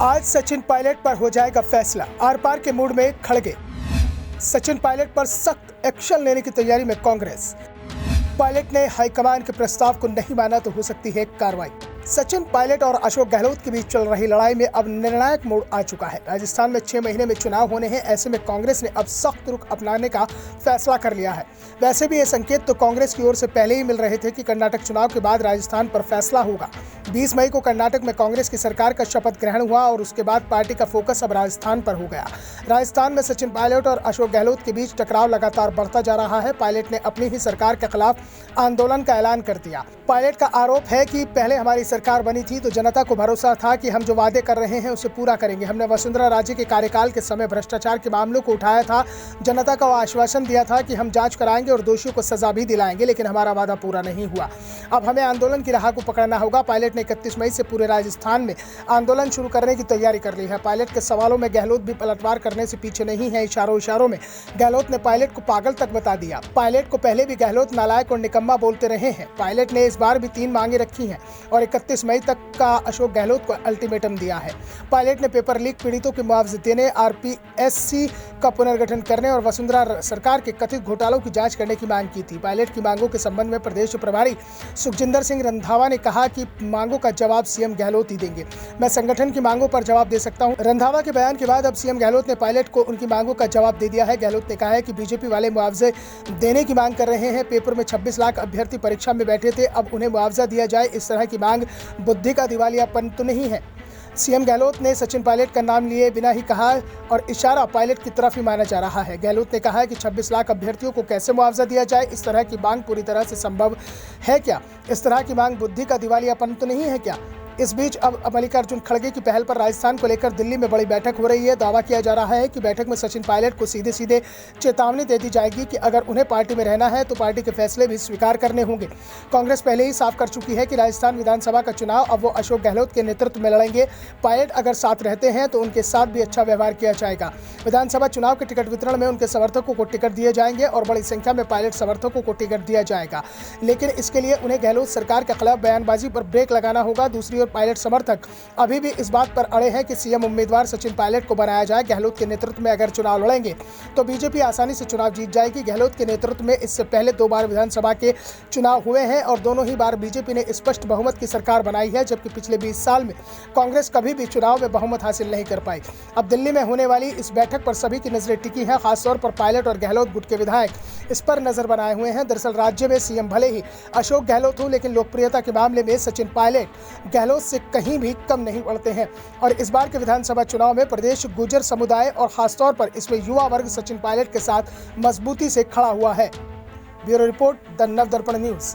आज सचिन पायलट पर हो जाएगा फैसला। आर पार के मूड में खड़गे। सचिन पायलट पर सख्त एक्शन लेने की तैयारी में कांग्रेस। पायलट ने हाईकमान के प्रस्ताव को नहीं माना तो हो सकती है कार्रवाई। सचिन पायलट और अशोक गहलोत के बीच चल रही लड़ाई में अब निर्णायक मोड़ आ चुका है। राजस्थान में 6 महीने में चुनाव होने हैं। ऐसे में कांग्रेस ने अब सख्त रुख अपनाने का फैसला कर लिया है। वैसे भी ये संकेत तो कांग्रेस की ओर से पहले ही मिल रहे थे कि कर्नाटक चुनाव के बाद राजस्थान पर फैसला होगा। 20 मई को कर्नाटक में कांग्रेस की सरकार का शपथ ग्रहण हुआ और उसके बाद पार्टी का फोकस अब राजस्थान पर हो गया। राजस्थान में सचिन पायलट और अशोक गहलोत के बीच टकराव लगातार बढ़ता जा रहा है। पायलट ने अपनी ही सरकार के खिलाफ आंदोलन का ऐलान कर दिया। पायलट का आरोप है कि पहले हमारी सरकार बनी थी तो जनता को भरोसा था कि हम जो वादे कर रहे हैं उसे पूरा करेंगे। हमने वसुंधरा राजे के कार्यकाल के समय भ्रष्टाचार के मामलों को उठाया था। जनता को आश्वासन दिया था कि हम जांच कराएंगे और दोषियों को सजा भी दिलाएंगे, लेकिन हमारा वादा पूरा नहीं हुआ। अब हमें आंदोलन की राह को पकड़ना होगा। पायलट ने 31 मई से पूरे राजस्थान में आंदोलन शुरू करने की तैयारी कर ली है। पायलट के सवालों में गहलोत भी पलटवार करने से पीछे नहीं है। इशारों में गहलोत ने पायलट को पागल तक बता दिया। पायलट को पहले भी गहलोत नालायक और निकम्मा बोलते रहे हैं। पायलट ने इस बार भी 3 मांगे रखी हैं और 31 मई तक का अशोक गहलोत को अल्टीमेटम दिया है। पायलट ने पेपर लीक पीड़ितों के मुआवजे देने, आरपीएससी का पुनर्गठन करने और वसुंधरा सरकार के कथित घोटालों की जांच करने की मांग की थी। पायलट की मांगों के संबंध में प्रदेश प्रभारी सुखजिंदर सिंह रंधावा ने कहा कि मांगों का जवाब सीएम गहलोत ही देंगे। मैं संगठन की मांगों पर जवाब दे सकता हूं। रंधावा के बयान के बाद अब सीएम गहलोत ने पायलट को उनकी मांगों का जवाब दे दिया है। गहलोत ने कहा है कि बीजेपी वाले मुआवजे देने की मांग कर रहे हैं। पेपर में 26 लाख अभ्यर्थी परीक्षा में बैठे थे, अब उन्हें मुआवजा दिया जाए, इस तरह की मांग बुद्धि का दिवालियापन तो नहीं है। सीएम गहलोत ने सचिन पायलट का नाम लिए बिना ही कहा और इशारा पायलट की तरफ ही माना जा रहा है। गहलोत ने कहा है कि 26 लाख अभ्यर्थियों को कैसे मुआवजा दिया जाए, इस तरह की मांग पूरी तरह से संभव है क्या? इस तरह की मांग बुद्धि का दिवालियापन तो नहीं है क्या? इस बीच अब मल्लिकार्जुन खड़गे की पहल पर राजस्थान को लेकर दिल्ली में बड़ी बैठक हो रही है। दावा किया जा रहा है कि बैठक में सचिन पायलट को सीधे चेतावनी दे दी जाएगी कि अगर उन्हें पार्टी में रहना है तो पार्टी के फैसले भी स्वीकार करने होंगे। कांग्रेस पहले ही साफ कर चुकी है कि राजस्थान विधानसभा का चुनाव अब वो अशोक गहलोत के नेतृत्व में लड़ेंगे। पायलट अगर साथ रहते हैं तो उनके साथ भी अच्छा व्यवहार किया जाएगा। विधानसभा चुनाव के टिकट वितरण में उनके समर्थकों को टिकट दिए जाएंगे और बड़ी संख्या में पायलट समर्थकों को टिकट दिया जाएगा, लेकिन इसके लिए उन्हें गहलोत सरकार के खिलाफ बयानबाजी पर ब्रेक लगाना होगा। दूसरी ओर पायलट समर्थक अभी भी इस बात पर अड़े हैं कि सीएम उम्मीदवार सचिन पायलट को बनाया जाए। गहलोत के नेतृत्व में अगर चुनाव लड़ेंगे तो बीजेपी आसानी से चुनाव जीत जाएगी। गहलोत के नेतृत्व में इससे पहले 2 बार विधानसभा के चुनाव हुए हैं और दोनों ही बार बीजेपी ने स्पष्ट बहुमत की सरकार बनाई है, जबकि पिछले 20 साल में कांग्रेस कभी भी चुनाव में बहुमत हासिल नहीं कर पाई। अब दिल्ली में होने वाली इस बैठक पर सभी की नजरें टिकी हैं, खासतौर पर पायलट और गहलोत गुट के विधायक इस पर नजर बनाए हुए हैं। दरअसल राज्य में सीएम भले ही अशोक गहलोत हो, लेकिन लोकप्रियता के मामले में सचिन पायलट गहलोत से कहीं भी कम नहीं पड़ते हैं और इस बार के विधानसभा चुनाव में प्रदेश गुर्जर समुदाय और खासतौर पर इसमें युवा वर्ग सचिन पायलट के साथ मजबूती से खड़ा हुआ है। Bureau report, the Navdarpan news.